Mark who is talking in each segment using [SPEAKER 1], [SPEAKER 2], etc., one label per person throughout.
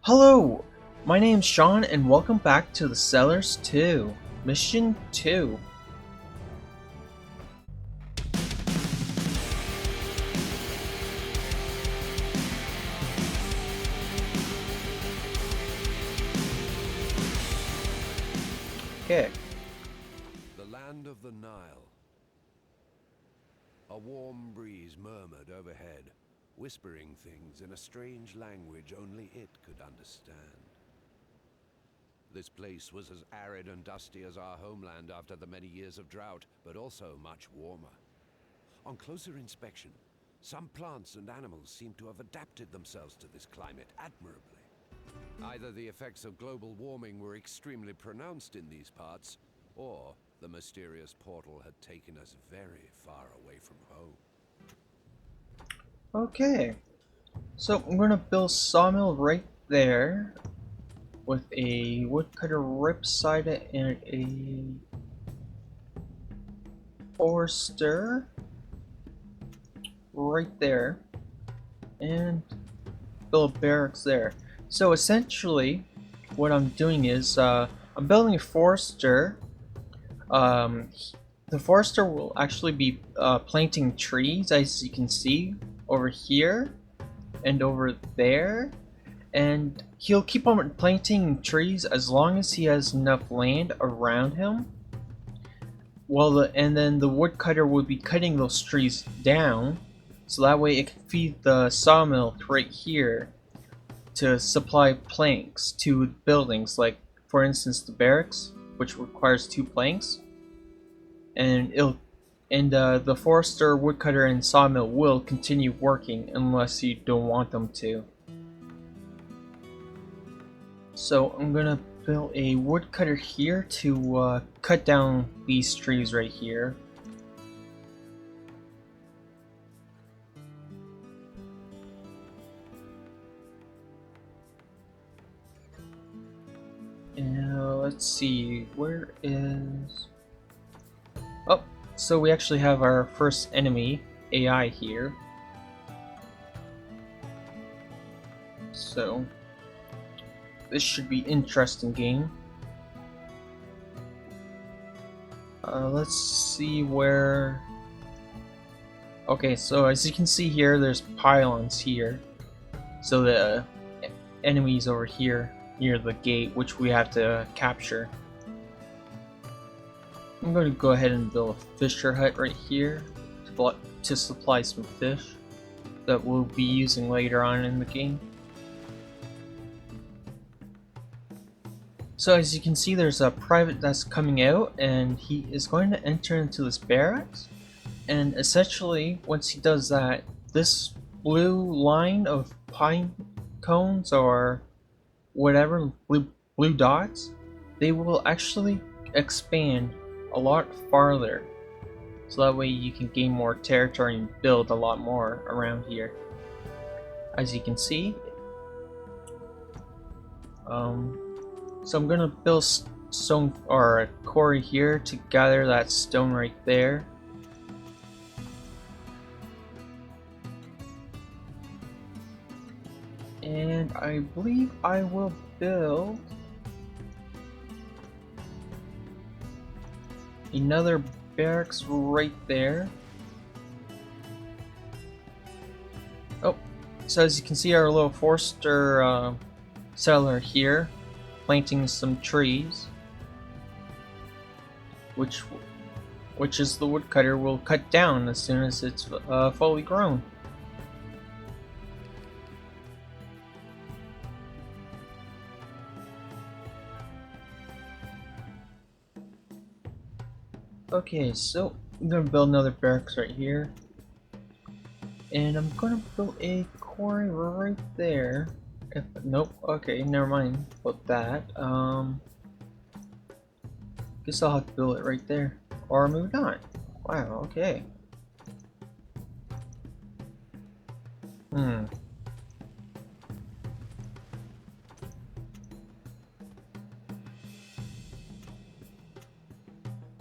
[SPEAKER 1] Hello, my name's Shawn and welcome back to the Cellars 2, Mission 2. Okay.
[SPEAKER 2] The land of the Nile. A warm breeze murmured overhead, whispering things in a strange language only it could understand. This place was as arid and dusty as our homeland after the many years of drought, but also much warmer. On closer inspection, some plants and animals seemed to have adapted themselves to this climate admirably. Either the effects of global warming were extremely pronounced in these parts, or the mysterious portal had taken us very far away from home.
[SPEAKER 1] Okay. So I'm gonna build Sawmill right there with a woodcutter right beside it and a forester right there and build a barracks there. So essentially what I'm doing is I'm building a forester. The forester will actually be planting trees, as you can see over here and over there, and he'll keep on planting trees as long as he has enough land around him. And then the woodcutter will be cutting those trees down, so that way it can feed the sawmill right here to supply planks to buildings, like for instance the barracks, which requires 2 planks. And the forester, woodcutter, and sawmill will continue working unless you don't want them to. So I'm gonna build a woodcutter here to cut down these trees right here. And let's see, where is... Oh, so we actually have our first enemy, AI, here. So this should be interesting game. Let's see where... Okay, so as you can see here, there's pylons here. So the enemy's over here near the gate, which we have to capture. I'm going to go ahead and build a fisher hut right here to supply some fish that we'll be using later on in the game. So as you can see, there's a private that's coming out, and he is going to enter into this barracks. And essentially, once he does that, this blue line of pine cones or whatever, blue dots, they will actually expand a lot farther, so that way you can gain more territory and build a lot more around here. As you can see, so I'm gonna build stone or a quarry here to gather that stone right there. And I believe I will build another barracks right there. Oh, so as you can see, our little forester settler here planting some trees, which is the woodcutter will cut down as soon as it's fully grown. Okay, so I'm gonna build another barracks right here, and I'm gonna build a quarry right there. Nope. Okay, never mind about that. Guess I'll have to build it right there, or move on. Wow. Okay.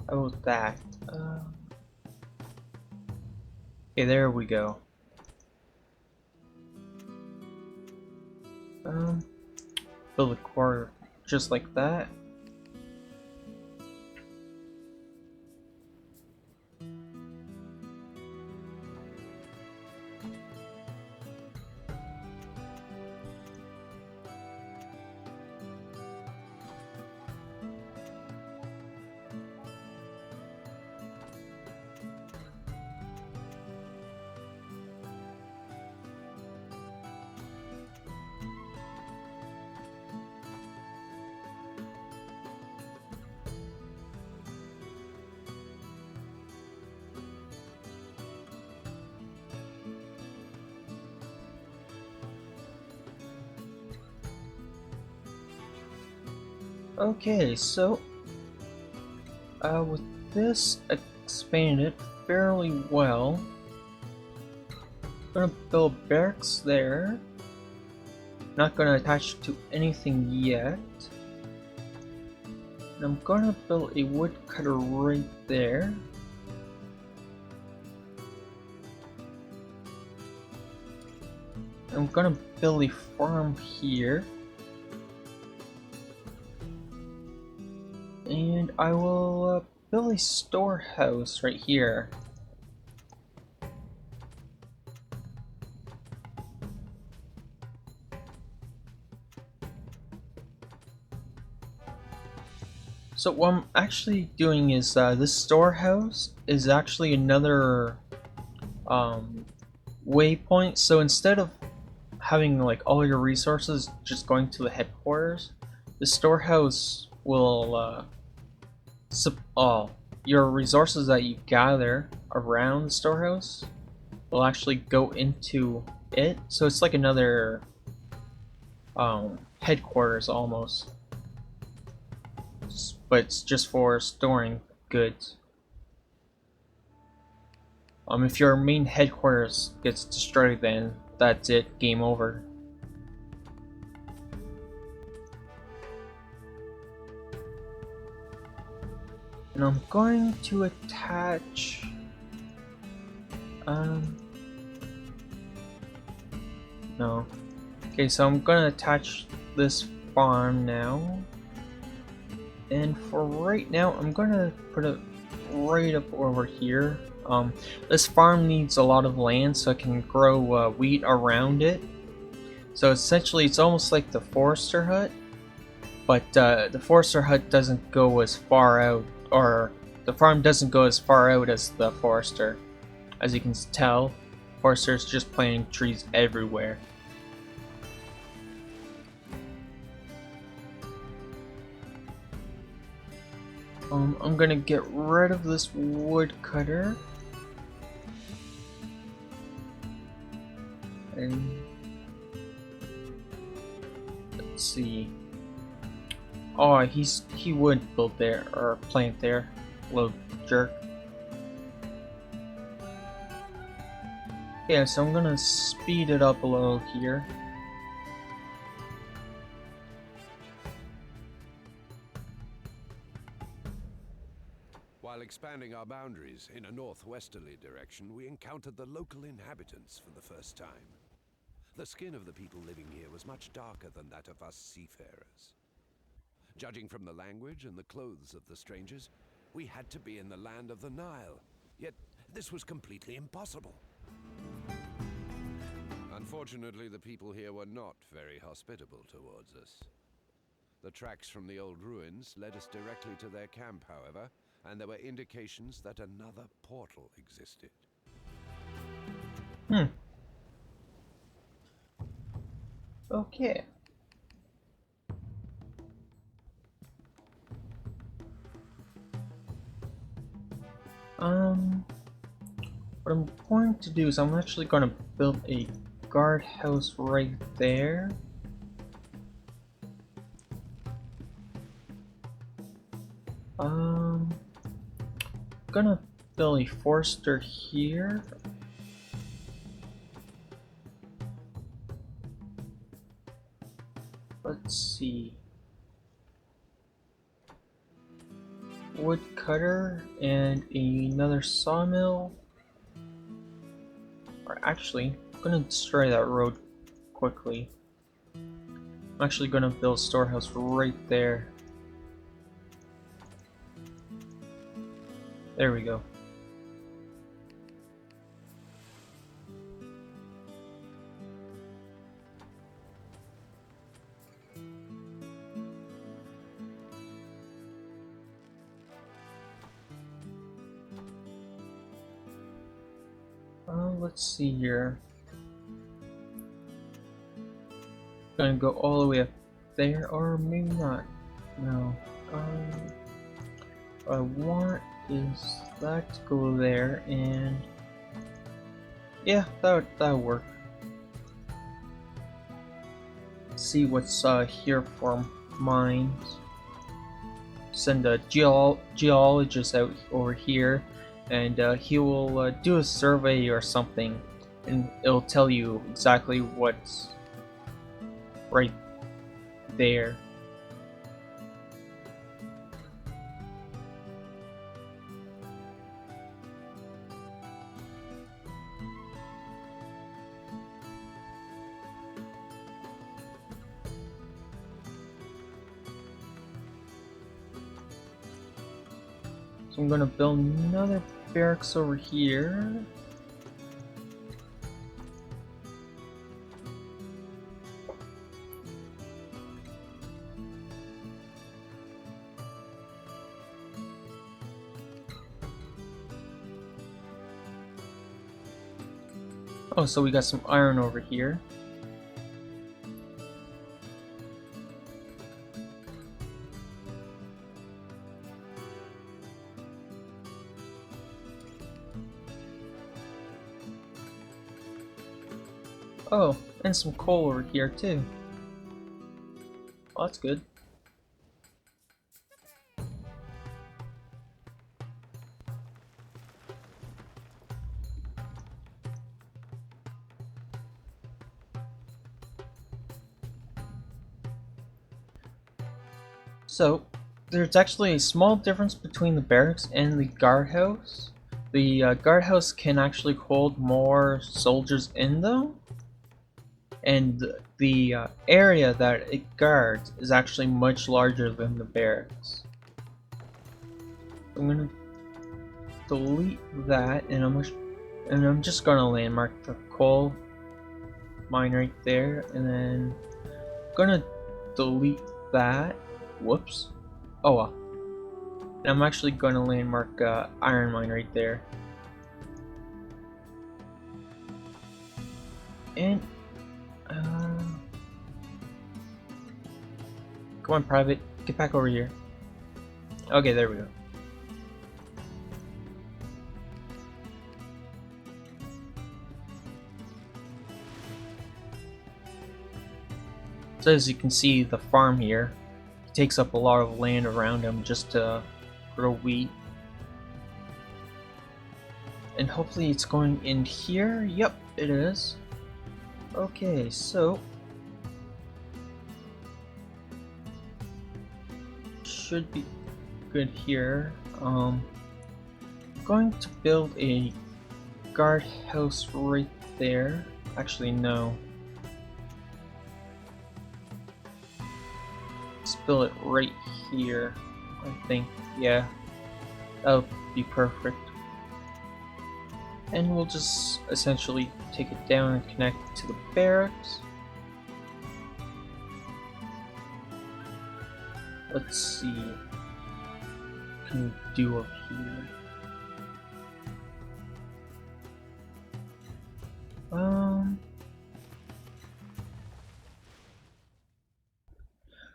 [SPEAKER 1] How about that? Okay, there we go. build a quarter just like that. Okay, so with this expanded fairly well, I'm gonna build barracks there. Not gonna attach to anything yet. And I'm gonna build a woodcutter right there. I'm gonna build a farm here. And I will build a storehouse right here. So what I'm actually doing is this storehouse is actually another waypoint. So instead of having like all your resources just going to the headquarters, the storehouse will your resources that you gather around the storehouse will actually go into it. So it's like another headquarters almost, but it's just for storing goods. If your main headquarters gets destroyed, then that's it, game over. And I'm going to attach no. Okay, so I'm gonna attach this farm now. And for right now, I'm gonna put it right up over here. This farm needs a lot of land so I can grow wheat around it. So essentially, it's almost like the forester hut, but the forester hut doesn't go as far out, or the farm doesn't go as far out as the forester. As you can tell, forester's just planting trees everywhere. I'm gonna get rid of this woodcutter. And let's see. Oh, he would build there or plant there, little jerk. Yeah, so I'm gonna speed it up a little here.
[SPEAKER 2] While expanding our boundaries in a northwesterly direction, we encountered the local inhabitants for the first time. The skin of the people living here was much darker than that of us seafarers. Judging from the language and the clothes of the strangers, we had to be in the land of the Nile, yet this was completely impossible. Unfortunately, the people here were not very hospitable towards us. The tracks from the old ruins led us directly to their camp, however, and there were indications that another portal existed.
[SPEAKER 1] Okay. What I'm going to do is I'm actually going to build a guardhouse right there. Gonna build a forester here. Let's see. Woodcutter and another sawmill. Or actually, I'm gonna destroy that road quickly. I'm actually gonna build a storehouse right there. There we go. Let's see here. Gonna go all the way up there, or maybe not. No. What I want is that to go there, and yeah, that'll work. Let's see what's here for mines. Send a geologist out over here, and he will do a survey or something, and it'll tell you exactly what's right there. So I'm gonna build another barracks over here. Oh, so we got some iron over here. Oh, and some coal over here too. Well, that's good. So, there's actually a small difference between the barracks and the guardhouse. The guardhouse can actually hold more soldiers in them, and the area that it guards is actually much larger than the barracks. I'm gonna delete that, and I'm just gonna landmark the coal mine right there, and then I'm gonna delete that. Whoops. Oh well. And I'm actually gonna landmark iron mine right there. And come on, private, get back over here. Okay, there we go. So as you can see, the farm here takes up a lot of land around him just to grow wheat. And hopefully it's going in here. Yep, it is. Okay, so should be good here. Going to build a guard house right there. Actually, no. Let's build it right here, I think. Yeah, that would be perfect. And we'll just essentially take it down and connect it to the barracks. Let's see what can we do up here.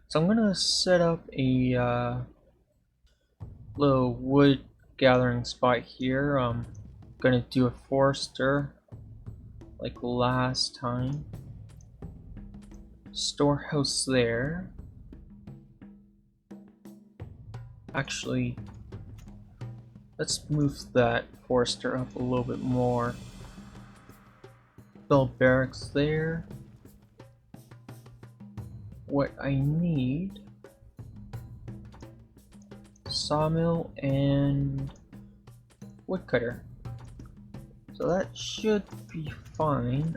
[SPEAKER 1] So I'm gonna set up a little wood gathering spot here. Gonna do a forester like last time. Storehouse there. Actually, let's move that forester up a little bit more. Build barracks there. What I need, sawmill and woodcutter. So that should be fine.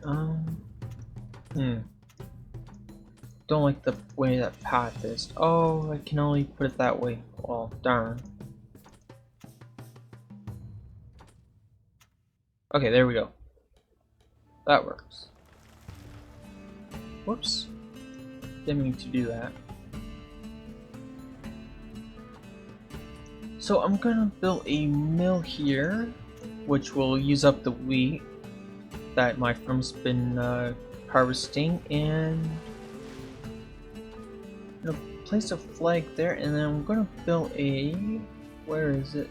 [SPEAKER 1] don't like the way that path is. Oh, I can only put it that way. Well, darn. Okay, there we go. That works. Whoops. Didn't mean to do that. So I'm gonna build a mill here, which will use up the wheat that my farm's been harvesting, and I'm gonna place a flag there, and then I'm gonna build a, where is it?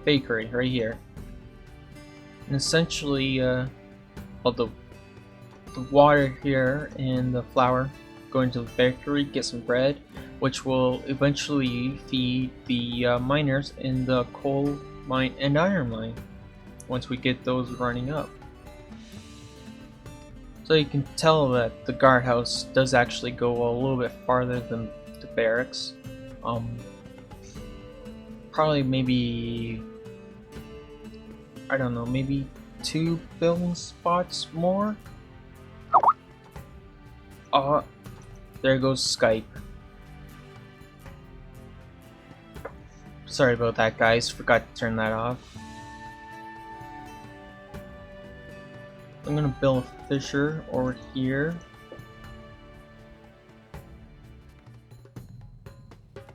[SPEAKER 1] Bakery right here. And essentially, well, the water here and the flour go into the factory, get some bread, which will eventually feed the miners in the coal mine and iron mine once we get those running up. So you can tell that the guardhouse does actually go a little bit farther than the barracks. Probably maybe, I don't know, maybe 2 building spots more. There goes Skype. Sorry about that, guys. Forgot to turn that off. I'm gonna build a fisher over here.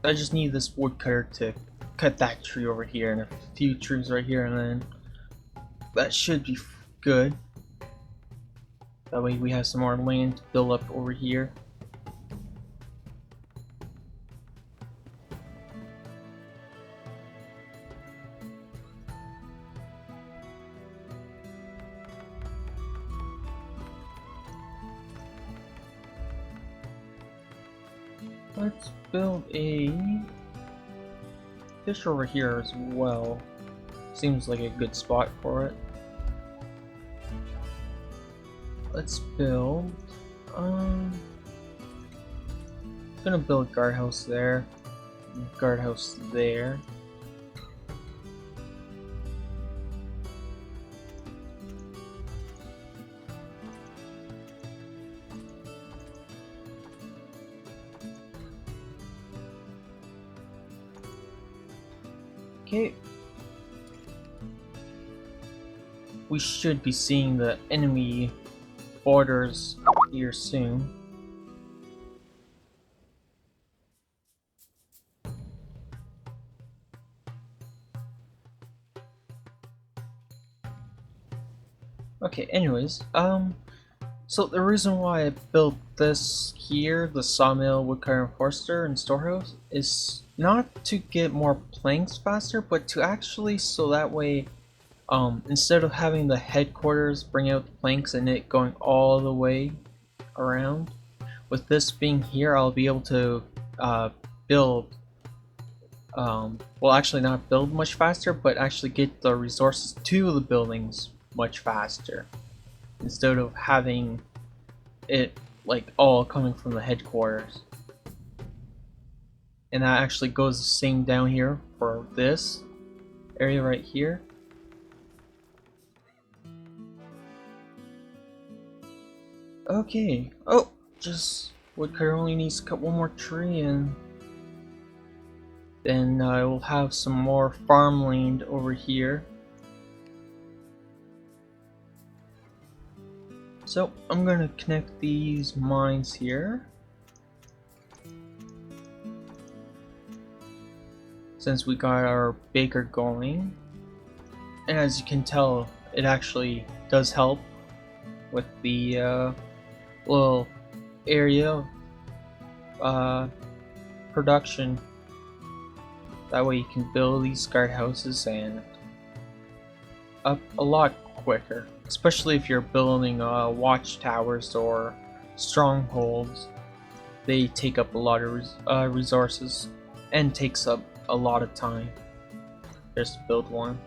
[SPEAKER 1] I just need this woodcutter to cut that tree over here and a few trees right here, and then that should be good. That way we have some more land to build up over here. Let's build a fish over here as well. Seems like a good spot for it. Let's build, gonna build a guardhouse there, guardhouse there. Okay. We should be seeing the enemy borders here soon. Okay, anyways, so the reason why I built this here, the Sawmill, Woodcutter, and Forester, and Storehouse, is not to get more planks faster, but to actually, so that way, instead of having the headquarters bring out the planks and it going all the way around, with this being here, I'll be able to build, well, actually not build much faster, but actually get the resources to the buildings much faster, instead of having it like all coming from the headquarters. And that actually goes the same down here for this area right here. Okay. Oh, just woodcutter only needs to cut one more tree, and then I will have some more farmland over here. So I'm gonna connect these mines here, since we got our baker going, and as you can tell, it actually does help with the little area of production. That way you can build these guardhouses and up a lot quicker, especially if you're building watchtowers or strongholds. They take up a lot of resources and takes up a lot of time just to build one.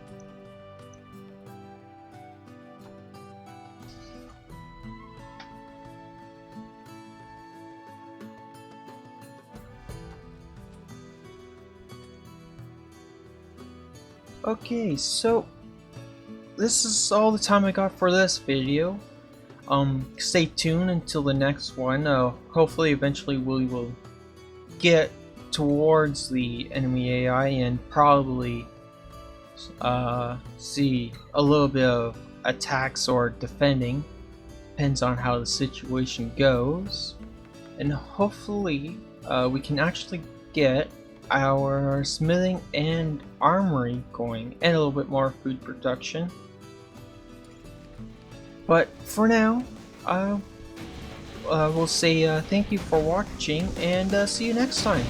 [SPEAKER 1] Okay, so this is all the time I got for this video. Stay tuned until the next one. Hopefully, eventually, we will get towards the enemy AI and probably see a little bit of attacks or defending. Depends on how the situation goes. And hopefully, we can actually get our smithing and armory going, and a little bit more food production. But for now, we'll say thank you for watching, and see you next time.